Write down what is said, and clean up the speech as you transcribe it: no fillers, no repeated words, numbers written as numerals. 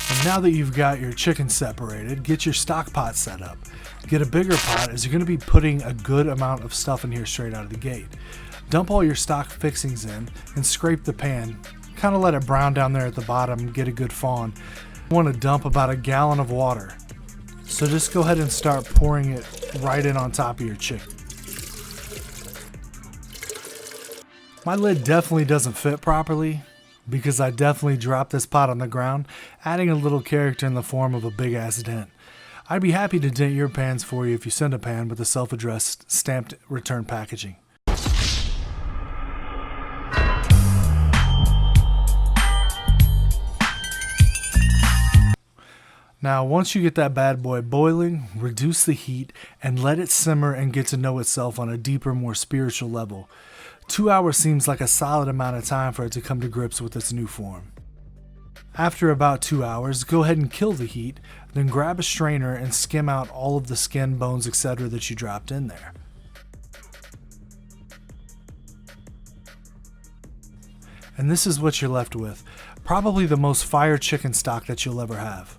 And now that you've got your chicken separated, get your stock pot set up. Get a bigger pot as you're going to be putting a good amount of stuff in here straight out of the gate. Dump all your stock fixings in and scrape the pan. Kind of let it brown down there at the bottom and get a good fawn. You want to dump about a gallon of water. So just go ahead and start pouring it right in on top of your chicken. My lid definitely doesn't fit properly because I definitely dropped this pot on the ground, adding a little character in the form of a big ass dent. I'd be happy to dent your pans for you if you send a pan with a self-addressed stamped return packaging. Now, once you get that bad boy boiling, reduce the heat and let it simmer and get to know itself on a deeper, more spiritual level. 2 hours seems like a solid amount of time for it to come to grips with its new form. After about 2 hours, go ahead and kill the heat, then grab a strainer and skim out all of the skin, bones, etc. that you dropped in there. And this is what you're left with. Probably the most fire chicken stock that you'll ever have.